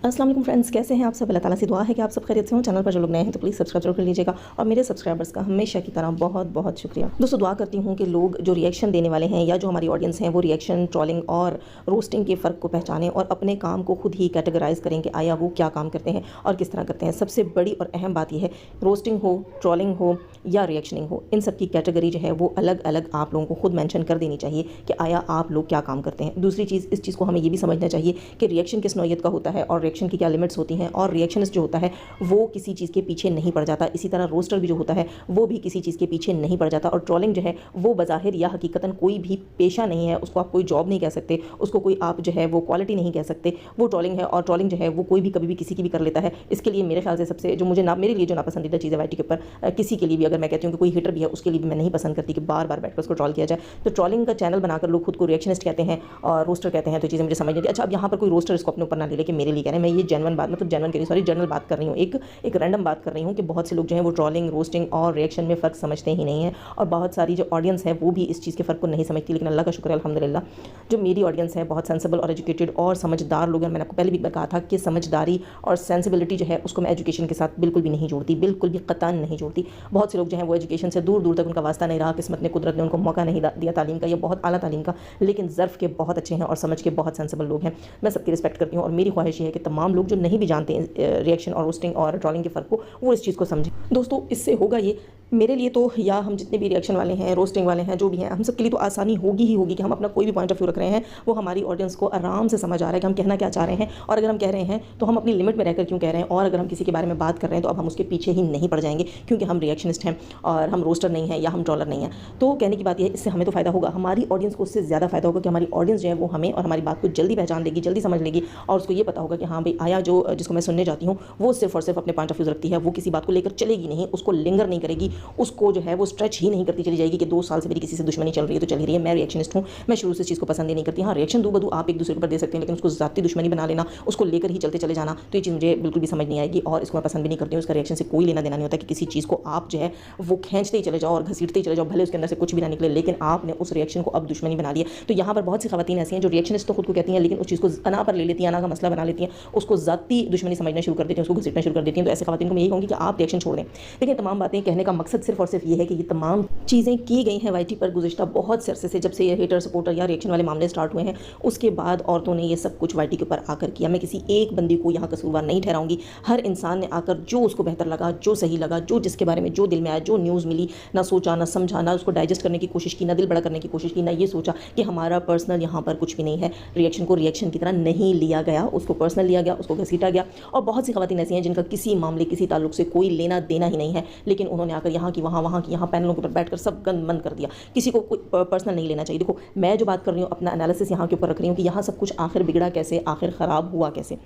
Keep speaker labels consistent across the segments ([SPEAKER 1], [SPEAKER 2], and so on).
[SPEAKER 1] अस्सलाम वालेकुम फ्रेंड्स, कैसे हैं आप सब। अल्लाह ताला से दुआ है कि आप सब खैरियत से हो। चैनल पर जो लोग नए हैं तो प्लीज़ सब्सक्राइब जरूर कर लीजिएगा और मेरे सब्सक्राइबर्स का हमेशा की तरह बहुत बहुत शुक्रिया। दोस्तों दुआ करती हूँ कि लोग जो रिएक्शन देने वाले हैं या जो हमारी ऑडियंस हैं वो रिएक्शन, ट्रोलिंग और रोस्टिंग के फ़र्क को पहचानें और अपने काम को खुद ही कैटेगराइज करें कि आया वो क्या काम करते हैं और किस तरह करते हैं। सबसे बड़ी और अहम बात यह है, रोस्टिंग हो, ट्रोलिंग हो या रिएक्शनिंग हो, इन सब की कैटेगरी जो है वो अलग अलग आप लोगों को खुद मेंशन कर देनी चाहिए कि आया आप लोग क्या काम करते हैं। दूसरी चीज़, इस चीज़ को हमें ये भी समझना चाहिए कि रिएक्शन किस नौइयत का होता है और रिएक्शन की क्या लिमिट्स होती हैं, और रिएक्शनिस्ट जो होता है वो किसी चीज़ के पीछे नहीं पड़ जाता। इसी तरह रोस्टर भी जो होता है वो भी किसी चीज़ के पीछे नहीं पड़ जाता। और ट्रोलिंग जो है वो बज़ाहिर या हकीकतन कोई भी पेशा नहीं है, उसको आप कोई जॉब नहीं कह सकते, उसको कोई आप जो है वो क्वालिटी नहीं कह सकते, वो ट्रोलिंग है। और ट्रोलिंग जो है वो कोई भी कभी भी किसी की भी कर लेता है। इसके लिए मेरे ख्याल से सबसे जो मेरे लिए जो नापसंदीदा चीज़ है वाईटी के ऊपर, किसी के लिए भी अगर मैं कहती हूँ कि कोई हिटर भी है उसके लिए भी मैं नहीं पसंद करती कि बार बार बैठकर उसको ट्रोल किया जाए। तो ट्रोलिंग का चैनल बनाकर लोग खुद को रिएक्शनिस्ट कहते हैं और रोस्टर कहते हैं, तो चीज़ें मुझे समझ नहीं आती। अच्छा, अब यहाँ पर कोई रोस्टर इसको अपने ऊपर ना ले लेके मेरे लिए कह रहे हैं, मैं ये जेन्युइन बात, मतलब जेन्युइन कह रही, जनरल बात कर रही हूँ, एक रैंडम बात कर रही हूँ कि बहुत से लोग जो हैं वो ट्रोलिंग, रोस्टिंग और रिएक्शन में फ़र्क समझते ही नहीं है और बहुत सारी जो ऑडियंस है वो भी इस चीज़ के फ़र्क को नहीं समझती। लेकिन अल्लाह का शुक्र है, अल्हम्दुलिल्लाह, जो मेरी ऑडियंस है बहुत सेंसिबल और एजुकेटेड और समझदार लोग हैं। मैंने आपको पहले भी कहा था कि समझदारी और सेंसिबिलिटी जो है उसको मैं एजुकेशन के साथ बिल्कुल भी नहीं जोड़ती, बिल्कुल भी क़तन नहीं जोड़ती। बहुत से लोग जो हैं वो एजुकेशन से दूर दूर तक उनका वास्ता नहीं रहा, किस्मत ने, कुदरत ने उनको मौका नहीं दिया तालीम का, ये बहुत आला तालीम का, लेकिन ज़र्फ़ के बहुत अच्छे हैं और समझ के बहुत सेंसिबल लोग हैं। मैं सबकी रिस्पेक्ट करती हूँ और मेरी ख्वाहिश ये है कि तमाम लोग जो नहीं भी जानते हैं रिएक्शन और रोस्टिंग और ट्रोलिंग के फ़र्क को, वो इस चीज़ को समझें। दोस्तों इससे होगा ये, मेरे लिए तो, या हम जितने भी रिएक्शन वाले हैं, रोस्टिंग वाले हैं, जो भी हैं, हम सब के लिए तो आसानी होगी ही होगी कि हम अपना कोई भी पॉइंट ऑफ व्यू रख रहे हैं वो हमारी ऑडियंस को आराम से समझ आ रहा है कि हम कहना क्या चाह रहे हैं। और अगर हम कह रहे हैं तो हम अपनी लिमिट में रहकर क्यों कह रहे हैं, और अगर हम किसी के बारे में बात कर रहे हैं तो अब हम उसके पीछे ही नहीं पड़ जाएंगे क्योंकि हम रिएक्शनिस्ट हैं और हम रोस्टर नहीं हैं या हम ट्रोलर नहीं हैं। तो कहने की बात यह है, इससे हमें तो फ़ायदा होगा, हमारी ऑडियंस को उससे ज़्यादा फ़ायदा होगा कि हमारी ऑडियंस जो है वो हमें और हमारी बात को जल्दी पहचान लेगी, जल्दी समझ लेगी और उसको ये पता होगा कि हाँ भाई, आया जो जिसको मैं सुनने जाती हूँ वो सिर्फ और सिर्फ अपने पॉइंट ऑफ व्यू रखती है, वो किसी बात को लेकर चलेगी नहीं, उसको लिंगर नहीं करेगी, उसको जो है वो स्ट्रेच ही नहीं करती चली जाएगी कि 2 साल से मेरी किसी से दुश्मनी चल रही है तो चल ही रही है, मैं रिएक्शनिस्ट हूँ, मैं शुरू से इस चीज़ को पसंद ही नहीं करती। हाँ, रिएक्शन दो बदू आप एक दूसरे के ऊपर दे सकते हैं, लेकिन उसको ज़ाती दुश्मनी बना लेना, उसको लेकर ही चलते चले जाना, तो ये चीज़ मुझे बिल्कुल भी समझ नहीं आएगी और इसको मैं पसंद भी नहीं करती हूँ। उसका रिएक्शन से कोई लेना देना नहीं होता कि किसी चीज़ को आप जो है वो खींचते ही चले जाओ और घसीटते ही चले जाओ, भले उसके अंदर से कुछ भी ना निकले, लेकिन आपने उस रिएक्शन को अब दुश्मनी बना लिया। तो यहाँ पर बहुत सी खवातीन ऐसी हैं जो रिएक्शनिस्ट तो खुद को कहती हैं लेकिन उस चीज़ को अना पर ले लेती हैं, अना का मसला बना लेती हैं, उसको ज़ाती दुश्मनी समझना शुरू कर देती हैं, उसको घसीटना शुरू कर देती हैं। तो ऐसे खवातीन को मैं यही कहूँगी कि आप रिएक्शन छोड़ दें। लेकिन तमाम बातें कहने का मकसद सिर्फ और सिर्फ ये है कि ये तमाम चीज़ें की गई हैं वाईटी पर गुज़िश्ता बहुत से अरसे से, जब से ये हेटर, सपोर्टर या रिएक्शन वाले मामले स्टार्ट हुए हैं, उसके बाद औरतों ने ये सब कुछ वाईटी के ऊपर आकर किया। मैं किसी एक बंदी को यहाँ कसूरवार नहीं ठहराऊंगी, हर इंसान ने आकर जो उसको बेहतर लगा, जो सही लगा, जो जिसके बारे में जो दिल में आया, जो न्यूज़ मिली, ना सोचा ना समझा, ना उसको डाइजेस्ट करने की कोशिश की, ना दिल बड़ा करने की कोशिश की, ना ये सोचा कि हमारा पर्सनल यहाँ पर कुछ भी नहीं है। रिएक्शन को रिएक्शन की तरह नहीं लिया गया, उसको पर्सनल लिया गया, उसको घसीटा गया। और बहुत सी खवातीन ऐसी हैं जिनका किसी मामले, किसी ताल्लुक से कोई लेना देना ही नहीं है, लेकिन उन्होंने आकर यहाँ की वहाँ की यहाँ पैनलों के ऊपर बैठकर सब गंद बंद कर दिया। किसी को कोई पर्सनल नहीं लेना चाहिए। देखो, मैं जो बात कर रही हूँ अपना एनालिसिस यहाँ के ऊपर रख रही हूँ कि यहाँ सब कुछ आखिर बिगड़ा कैसे, आखिर ख़राब हुआ कैसे।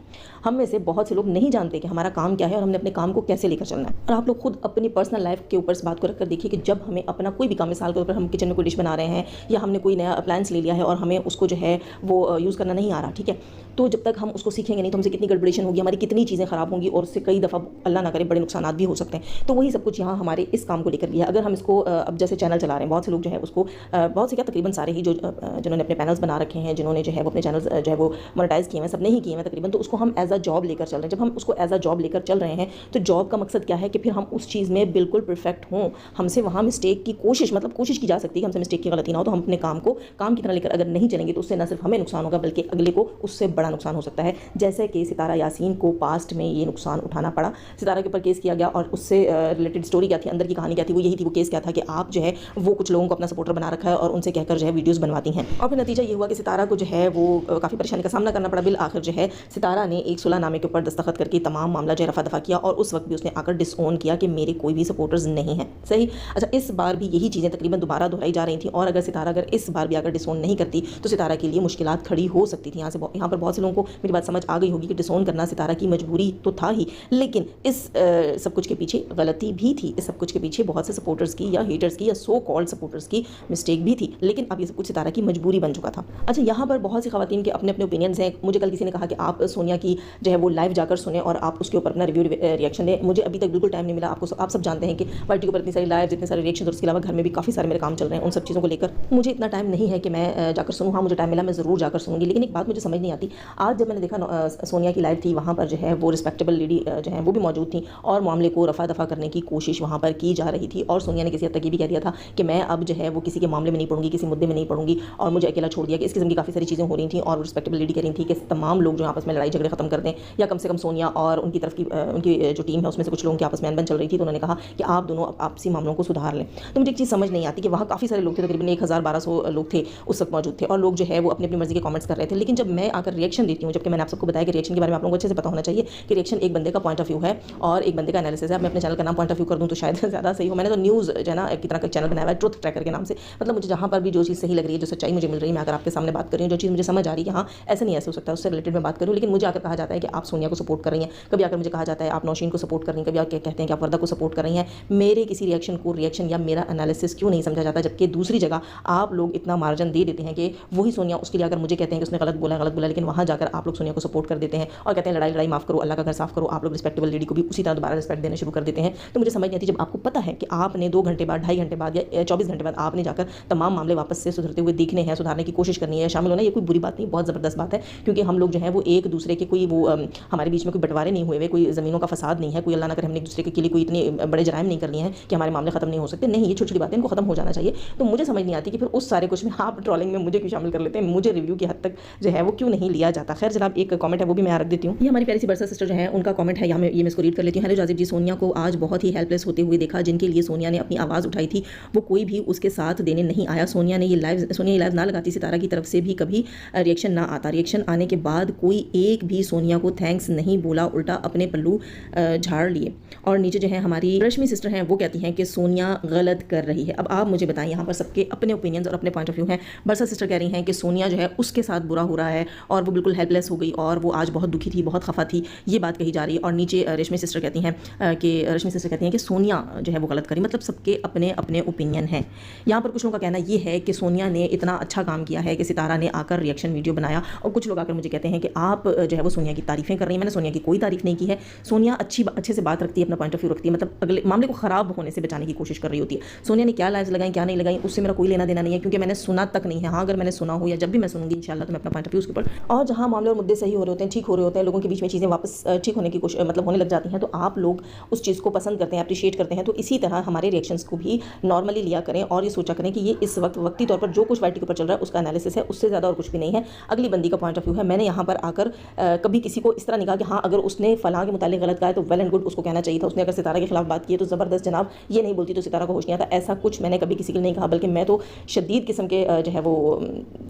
[SPEAKER 1] हम में से बहुत से लोग नहीं जानते कि हमारा काम क्या है और हमने अपने काम को कैसे लेकर चलना है। और आप लोग खुद अपनी पर्सनल लाइफ के ऊपर इस बात को रखकर देखिए कि जब हमें अपना कोई भी काम, मिसाल के ऊपर हम किचन में कोई डिश बना रहे हैं या हमने कोई नया अप्लायंस ले लिया है और हमें उसको जो है वो यूज़ करना नहीं आ रहा, ठीक है, तो जब तक हम उसको सीखेंगे नहीं तो हमसे कितनी गड़बड़ेशन होगी, हमारी कितनी चीज़ें ख़राब होंगी और उससे कई दफ़ा अल्लाह ना करे बड़े नुकसान भी हो सकते हैं। तो वही सब कुछ यहाँ हमारे इस काम को लेकर भी है। अगर हम इसको अब जैसे चैनल चला रहे हैं, बहुत से लोग जो है उसको, बहुत से क्या तकरीबन सारे ही जो जिन्होंने अपने पैनल्स बना रखे हैं, जिन्होंने जो है वो अपने चैनल्स जो है वो मोनेटाइज़ किए हैं, सब नहीं किए हैं तकरीबन, तो उसको हम एज अ जॉब लेकर चल रहे हैं। जब हम उसको एज अ जॉब लेकर चल रहे हैं तो जॉब का मकसद क्या है कि फिर हम उस चीज़ में बिल्कुल परफेक्ट हों। हमसे वहाँ मिस्टेक की कोशिश, मतलब कोशिश की जा सकती है कि हमसे मिस्टेक की गलती ना हो, तो हम अपने काम को काम की तरह लेकर अगर नहीं चलेंगे तो उससे न सिर्फ हमें नुकसान होगा बल्कि अगले को उससे बड़ा नुकसान हो सकता है। जैसे कि सितारा यासीन को पास्ट में ये नुकसान उठाना पड़ा, सितारा के ऊपर केस किया गया और उससे रिलेटेड स्टोरी क्या थी, अंदर की कहानी क्या थी, वो यही थी। वो केस क्या था कि आप जो है वो कुछ लोगों को अपना सपोर्टर बना रखा है और उनसे कहकर जो है वीडियोस बनवाती हैं और फिर नतीजा ये हुआ कि सितारा को जो है वो काफ़ी परेशानी का सामना करना पड़ा। बिल आखिर जो है सितारा ने एक सुलहनामे के ऊपर दस्तखत करके तमाम मामला जो है रफा दफा किया और उस वक्त भी उसने आकर डिसओन किया कि मेरे कोई भी सपोर्टर्स नहीं हैं। सही। अच्छा, इस बार भी यही चीज़ें तकरीबन दोबारा दोहराई जा रही थी और अगर सितारा इस बार भी आकर डिसओन नहीं करती तो सितारा के लिए मुश्किलात खड़ी हो सकती थी। यहाँ पर बहुत से लोगों को मेरी बात समझ आ गई होगी कि डिसओन करना सितारा की मजबूरी तो था ही, लेकिन इस सब कुछ के पीछे गलती भी थी। इस सब कुछ के के पीछे बहुत से सपोर्टर्स की या हेटर्स की या सो कॉल्ड सपोर्टर्स की मिस्टेक भी थी, लेकिन अब ये सब कुछ सितारा की मजबूरी बन चुका था। अच्छा, यहाँ पर बहुत सी खवातीन के अपने अपने ओपिनियंस हैं। मुझे कल किसी ने कहा कि आप सोनिया की जो है वो लाइव जाकर सुने और आप उसके ऊपर अपना रिव्यू रिएक्शन दें। मुझे अभी तक बिल्कुल टाइम नहीं मिला। आप सब जानते हैं कि पार्टी के ऊपर इतनी सारी लाइव, इतने सारे रिएक्शन और उसके अलावा घर में भी काफ़ी सारे मेरे काम चल रहे हैं, उन सब चीज़ों को लेकर मुझे इतना टाइम नहीं है कि मैं जाकर सुनूँ। हाँ, मुझे टाइम मिला, मैं ज़रूर जाकर सुनूँगी। लेकिन एक बात मुझे समझ नहीं आती, आज जब मैंने देखा सोनिया की लाइव थी, वहाँ पर जो है वो रिस्पेक्टेबल लेडी जो है वो भी मौजूद थी और मामले को रफा दफा करने की कोशिश वहाँ पर की जा रही थी। और सोनिया ने किसी हद तक ये भी कह दिया था कि मैं अब जो है वो किसी के मामले में नहीं पड़ूंगी, किसी मुद्दे में नहीं पड़ूंगी और मुझे अकेला छोड़ दिया। कि इस किस्म की काफ़ी सारी चीज़ें हो रही थी और रिस्पेक्टेबल लेडी कह रही थी कि तमाम लोग जो आपस में लड़ाई झगड़े खत्म कर दें, या कम से कम सोनिया और उनकी तरफ की उनकी जो टीम है उसमें से कुछ लोगों की आपस में अनबन चल रही थी, तो उन्होंने कहा कि आप दोनों आपसी मामलों को सुधार लें। तो मुझे एक चीज़ समझ नहीं आती कि वहाँ काफ़ी सारे लोग थे, तकरीबन 1000-1200 लोग थे उस वक्त मौजूद थे और लोग जो है वो अपनी अपनी मर्जी के कमेंट्स कर रहे थे। लेकिन जब मैं आकर रिएक्शन देती हूँ, जबकि मैंने आप सबको बताया कि रिएक्शन के बारे में आप लोगों को अच्छे से पता होना चाहिए कि रिएक्शन एक बंदे का पॉइंट ऑफ व्यू है और एक बंदे का एनालिसिस है। मैं अपने चैनल का नाम पॉइंट ऑफ व्यू कर दूँ तो शायद ज़्यादा सही हो। मैंने तो न्यूज़ जो है ना एक तरह का चैनल बनाया है ट्रुथ ट्रैकर के नाम से। मतलब मुझे जहाँ पर भी जो चीज़ सही लग रही है, जो सच्चाई मुझे मिल रही है, मैं अगर आपके सामने बात कर रही हूँ, जो चीज़ मुझे समझ आ रही है कि हाँ ऐसा नहीं ऐसे हो सकता है, उससे रिलेटेड मैं बात करूँ। लेकिन मुझे आकर कहा जाता है कि आप सोनिया को सपोर्ट कर रही हैं, कभी आकर मुझे कहा जाता है आप नौशीन को सपोर्ट कर रही हैं, कभी आकर कहते हैं कि आप वर्दा को सपोर्ट कर रही हैं। मेरे किसी रिएक्शन को रिएक्शन या मेरा एनालिसिस क्यों नहीं समझा जाता, जबकि दूसरी जगह आप लोग इतना मार्जिन दे देते हैं कि वही सोनिया उसके लिए अगर मुझे कहते हैं कि उसने गलत बोला, लेकिन वहाँ जाकर आप लोग सोनिया को सपोर्ट कर देते हैं और कहते हैं लड़ाई माफ करो, अल्लाह का घर साफ करो। आप लोग रिस्पेक्टेबल लेडी को भी उसी तरह दोबारा रिस्पेक्ट देना शुरू कर देते हैं। तो मुझे समझ नहीं आती, जब आपको पता है कि आपने 2 घंटे बाद, 2.5 घंटे बाद या 24 घंटे बाद आपने जाकर तमाम मामले वापस से सुधरते हुए देखने हैं, सुधारने की कोशिश करनी है, शामिल होना, ये कोई बुरी बात नहीं, बहुत ज़बरदस्त बात है। क्योंकि हम लोग जो है वो एक दूसरे के कोई वो हमारे बीच में कोई बंटवारे नहीं हुए, कोई ज़मीनों का फसाद नहीं है, कोई अल्लाह ना करे हमने एक दूसरे के लिए कोई इतने बड़े जराइम नहीं कर लिए हैं कि हमारे मामले खत्म नहीं हो सकते। नहीं, ये छोटी छोटी बातें इनको खत्म हो जाना चाहिए। तो मुझे समझ नहीं आती कि फिर उस सारे कुछ में आप ट्रोलिंग में मुझे क्यों शामिल कर लेते हैं, मुझे रिव्यू की हद तक जो है वो क्यों नहीं लिया जाता। खैर जनाब, एक कमेंट है वो भी मैं रख देती हूँ। ये हमारी प्यारी सी बरसा सिस्टर जो है उनका कमेंट है, यहाँ मैं इसको रीड कर लेती हूँ। हेलो जाजिब जी, सोनिया को आज बहुत ही हेल्पलेस होते हुए देखा। जिनके लिए सोनिया ने अपनी आवाज़ उठाई थी वो कोई भी उसके साथ देने नहीं आया। सोनिया ये लाइव ना लगाती, सितारा की तरफ से भी कभी रिएक्शन ना आता। रिएक्शन आने के बाद कोई एक भी सोनिया को थैंक्स नहीं बोला, उल्टा अपने पल्लू झाड़ लिए। और नीचे जो है हमारी रश्मि सिस्टर हैं वो कहती हैं कि सोनिया गलत कर रही है। अब आप मुझे बताएं, यहाँ पर सबके अपने ओपिनियंस और अपने पॉइंट ऑफ व्यू हैं। बरसा सिस्टर कह रही हैं कि सोनिया जो है उसके साथ बुरा हो रहा है और वो बिल्कुल हेल्पलेस हो गई और वो आज बहुत दुखी थी, बहुत खफा थी, ये बात कही जा रही है। और नीचे रश्मि सिस्टर कहती हैं कि सोनिया जो है वो गलत करी। मतलब सबके अपने अपने ओपिनियन हैं। यहाँ पर कुछ लोगों का कहना ये है कि सोनिया ने इतना अच्छा काम किया है कि सितारा ने आकर रिएक्शन वीडियो बनाया, और कुछ लोग आकर मुझे कहते हैं कि आप जो है वो सोनिया की तारीफ़ें कर रही हैं। मैंने सोनिया की कोई तारीफ़ नहीं की है। सोनिया अच्छे से बात रखती है, अपना पॉइंट ऑफ व्यू रखती है, मतलब अगले मामले को ख़राब होने से बचाने की कोशिश कर रही होती है। सोनिया ने क्या लाइव्स लगाई, क्या नहीं लगाई, उससे मेरा कोई लेना देना नहीं है, क्योंकि मैंने सुना तक नहीं है। हाँ, अगर मैंने सुना हो या जब भी मैं सुनूंगी इंशाल्लाह तो मैं अपना पॉइंट ऑफ व्यू उसके ऊपर, और जहाँ मामले और मुद्दे सही हो रहे होते हैं, ठीक हो रहे होते हैं, लोगों के बीच में चीज़ें वापस ठीक होने की कोशिश मतलब होने लग जाती हैं, तो आप लोग उस चीज़ को पसंद करते हैं, अप्रिशिएट करते हैं। तो इसी तरह हमारे रिएक्शंस को भी नॉर्मली लिया करें और ये सोचा करें कि ये इस वक्ती तौर पर जो कुछ पार्टी के ऊपर चल रहा है उसका एनालिसिस है, उससे ज़्यादा और कुछ भी नहीं है। अगली बंदी का पॉइंट ऑफ व्यू है। मैंने यहाँ पर आकर कभी किसी को इस तरह नहीं कहा कि हाँ अगर उसने फलां के मुतालिक गलत कहा है तो वेल एंड गुड, उसको कहना चाहिए था। उसने अगर सितारा के खिलाफ बात की है तो ज़बरदस्त जनाब, ये नहीं बोलती तो सितारा को होश नहीं आता। ऐसा कुछ मैंने कभी किसी के लिए नहीं कहा, बल्कि मैं तो शदीद किस्म के जो है वो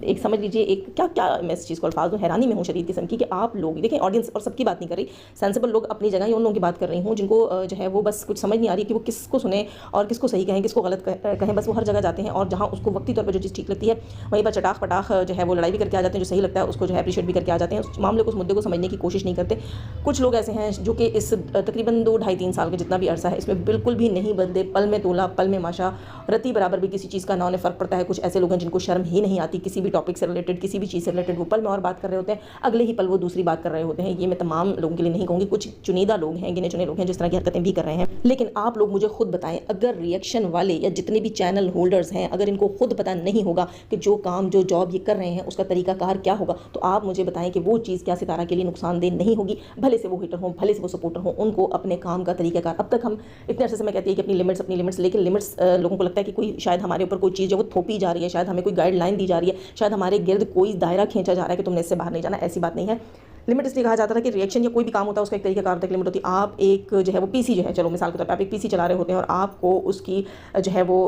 [SPEAKER 1] एक समझ लीजिए एक क्या मैं इस चीज़ को अल्फाज में हैरानी में हूँ शदीद किस्म की, कि आप लोग देखें, ऑडियंस और सबकी बात नहीं कर रही, सेंसिबल लोग अपनी जगह ही उन लोगों की बात कर रही हूँ जिनको जो है वो बस कुछ समझ नहीं आ रही कि वो किसको सुने और किसको सही कहें, किसको गलत कहें। बस वो हर जगह जाते हैं और जहाँ उसको वक्ती तौर पर जो चीज़ ठीक लगती है वहीं पर चटाख पटाख जो है वो लड़ाई भी करके आ जाते हैं, जो सही लगता है उसको जो है अप्रिशिएट भी करके आ जाते हैं, उस मामले को, उस मुद्दे को समझने की कोशिश नहीं करते। कुछ लोग ऐसे हैं जो कि इस तकरीबन 2-2.5-3 साल का जितना भी अरसा है इसमें बिल्कुल भी नहीं बदले, पल में तोला पल में माशा, रत्ती बराबर भी किसी चीज़ का ना उन्हें फ़र्क पड़ता है। कुछ ऐसे लोग हैं जिनको शर्म ही नहीं आती किसी भी टॉपिक से रिलेटेड, किसी भी चीज़ से रिलेटेड, वो पल में और बात कर रहे होते हैं, अगले ही पल वो दूसरी बात कर रहे होते हैं। ये मैं तमाम लोगों के लिए नहीं कहूँगी, कुछ चुनिंदा लोग हैं, गिने चुने लोग हैं जिस तरह की हरकतें भी कर रहे हैं। लेकिन आप लोग मुझे खुद बताएं, अगर रिएक्शन वाले या जितने भी चैनल होल्डर्स हैं अगर इनको खुद पता नहीं होगा कि जो काम जो जॉब ये कर रहे हैं उसका तरीकाकार क्या होगा, तो आप मुझे बताएं कि वो चीज़ क्या सितारा के लिए नुकसानदेह नहीं होगी। भले से वो हिटर हों, भले से वो सपोर्टर हों, उनको अपने काम का तरीकाकार, अब तक हम इतने अर्से से मैं कहती है कि अपनी लिमिट्स, लेकिन लिमिट्स लोगों को लगता है कि कोई शायद हमारे ऊपर कोई चीज़ जो वो थोपी जा रही है, शायद हमें कोई गाइडलाइन दी जा रही है, शायद हमारे गिर्द कोई दायरा खींचा जा रहा है कि तुमने इससे बाहर नहीं जाना। ऐसी बात नहीं है। लिमिट इसलिए कहा जाता था कि रिएक्शन या कोई भी काम होता है उसका एक तरीका कार तक लिमिट होती है। आप एक जो है वो पीसी जो है, चलो मिसाल के तौर पर आप एक पीसी चला रहे होते हैं और आपको उसकी जो है वो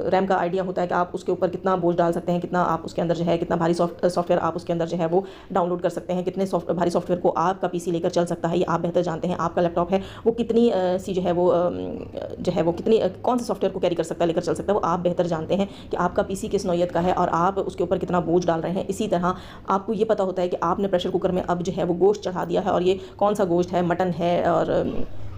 [SPEAKER 1] रैम का आइडिया होता है कि आप उसके ऊपर कितना बोझ डाल सकते हैं, कितना आप उसके अंदर जो है कितना भारी सॉफ्टवेयर आप उसके अंदर जो है वो डाउनलोड कर सकते हैं, कितने भारी सॉफ्टवेयर को आपका पीसी लेकर चल सकता है, ये आप बेहतर जानते हैं। आपका लैपटॉप है वो कितनी सी जो है वो कितनी कौन से सॉफ्टवेयर को कैरी कर सकता है, लेकर चल सकता है, वो आप बेहतर जानते हैं कि आपका पीसी किस नौइयत का है और आप उसके ऊपर कितना बोझ डाल रहे हैं। इसी तरह आपको ये पता होता है कि आपने प्रेशर कुकर में अब जो है वो गोश्त चढ़ा दिया है और ये कौन सा गोश्त है, मटन है और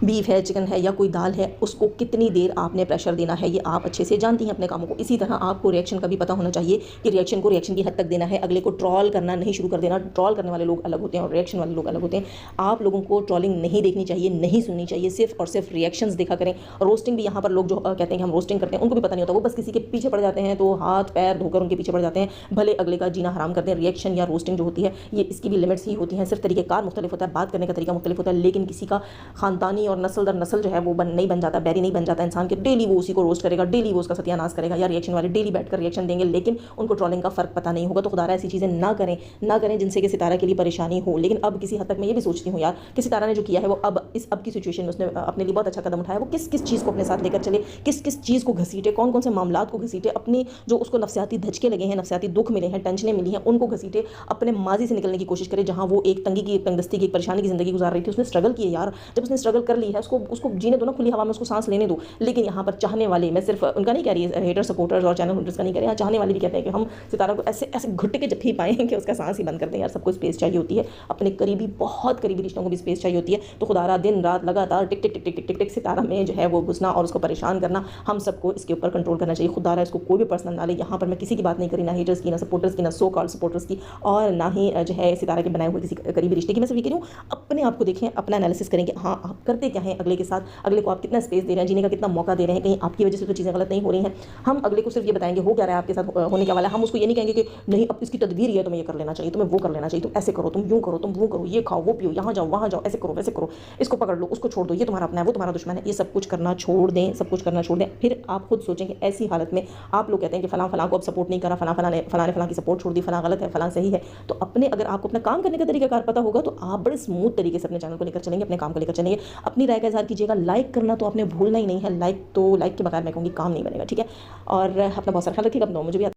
[SPEAKER 1] बीफ है, चिकन है या कोई दाल है, उसको कितनी देर आपने प्रेशर देना है ये आप अच्छे से जानती हैं अपने कामों को। इसी तरह आपको रिएक्शन का भी पता होना चाहिए कि रिएक्शन को रिएक्शन की हद तक देना है, अगले को ट्रॉल करना नहीं शुरू कर देना। ट्रॉल करने वाले लोग अलग होते हैं और रिएक्शन वाले लोग अलग होते हैं। आप लोगों को ट्रॉलिंग नहीं देखनी चाहिए, नहीं सुननी चाहिए, सिर्फ और सिर्फ रिएक्शंस देखा करें। रोस्टिंग भी यहाँ पर लोग जो कहते हैं कि हम रोस्टिंग करते हैं, उनको भी पता नहीं होता, वो बस किसी के पीछे पड़ जाते हैं तो हाथ पैर धोकर उनके पीछे पड़ जाते हैं, भले अगले का जीना हराम करते हैं। रिएक्शन या रोस्टिंग जो होती है ये इसकी भी लिमिट्स ही होती हैं, सिर्फ तरीक़ेकार मुख्तलिफ होता है, बात करने का तरीका मुख्तलिफ होता है, लेकिन किसी का खानदानी और नस्ल दर नस्ल जो है वो नहीं बन जाता, बैरी नहीं बन जाता इंसान के। डेली वो उसी को रोस्ट करेगा, डेली वो उसका सत्यानाश करेगा, या रिएक्शन वाले डेली बैठकर रिएक्शन देंगे, लेकिन उनको ट्रॉलिंग का फ़र्क पता नहीं होगा। तो खुदारा ऐसी चीज़ें ना करें जिनसे कि सितारा के लिए परेशानी हो। लेकिन अब किसी हद तक मैं ये भी सोचती हूँ यार कि सितारा ने जो किया है वो अब की सिचुएशन में उसने अपने लिए बहुत अच्छा कदम उठाया। वो किस किस चीज़ को अपने साथ लेकर चले, किस किस चीज़ को घसीटे, कौन कौन से मामलात को घसीटे, अपनी जो उसको नफसियाती धचके लगे हैं, नफसियाती दुख मिले हैं, टेंशनें मिली हैं, उनको घसीटे, अपने माजी से निकलने की कोशिश करे, जहाँ वो एक तंगी की, एक तंगदस्ती की, एक परेशानी की ज़िंदगी गुजार रही थी। उसने स्ट्रगल किए यार, जब उसने स्ट्रगल कर ली है उसको जीने दो ना, खुली हवा में उसको सांस लेने दो। लेकिन यहाँ पर चाहने वाले, मैं सिर्फ उनका नहीं कह रही, हेटर सपोर्टर्स और चैनल होल्डर्स का नहीं कह रही, चाहने वाले भी कहते हैं कि हम सितारा को ऐसे ऐसे घुट के जब भी पाएँ कि उसका सांस ही बंद कर दें। यार सबको स्पेस चाहिए होती है, अपने करीबी, बहुत करीबी रिश्तों को भी स्पेस चाहिए होती है। तो खुदारा दिन रात लगातार टिक टिक टिक टिक टिक टिक सितारा में जो है वो घुसना और उसको परेशान करना, हम सबको इसके ऊपर कंट्रोल करना चाहिए। खुदारा इसको कोई भी पर्सनल ना ले। यहाँ पर मैं किसी की बात नहीं करी, ना हेटर्स की, ना सपोर्टर्स की, ना सो कॉल्ड सपोर्टर्स की, और ना ही जो है सितारा के बनाए हुए किसी करीबी रिश्ते की। मैं सिर्फ ये कह रही हूँ, अपने आप को देखें, अपना एनालिसिस करें कि हाँ आप करते क्या हैं अगले के साथ, अगले को आप कितना स्पेस दे रहे हैं, जीने का कितना मौका दे रहे हैं, कहीं आपकी वजह से तो चीज़ें गलत नहीं हो रही हैं। हम अगले को सिर्फ ये बताएंगे हो क्या रहा है आपके साथ, होने क्या वाला है। हम उसको ये नहीं कहेंगे कि नहीं अब इसकी तदबीर है, तुम्हें ये कर लेना चाहिए, तुम्हें वो कर लेना चाहिए, तुम ऐसे करो, तुम यूँ करो, तुम वो करो, ये खाओ, वो पियो, यहाँ जाओ, वहाँ जाओ, ऐसे करो, वैसे करो, इसको पकड़ लो, उसको छोड़ दो, ये तुम्हारा अपना है, वो तुम्हारा दुश्मन है। ये सब कुछ करना छोड़ दें, सब कुछ करना छोड़ दें। फिर आप खुद सोचेंगे ऐसी हालत में आप लोग कहते हैं कि फलां को अब सपोर्ट नहीं करा, फलां ने फलां की सपोर्ट छोड़ दी, फलां गलत है, फलां सही है। तो अगर आपको अपना काम करने का तरीका पता होगा तो आप बड़े स्मूथ तरीके से अपने चैनल को लेकर चलेंगे, अपने काम को लेकर चलेंगे। अपनी राय का इज़हार कीजिएगा, लाइक करना तो आपने भूलना ही नहीं है। लाइक के बगैर मैं कहूँगी काम नहीं बनेगा, ठीक है। और अपना बहुत सारा ख्याल रखिएगा, मुझे भी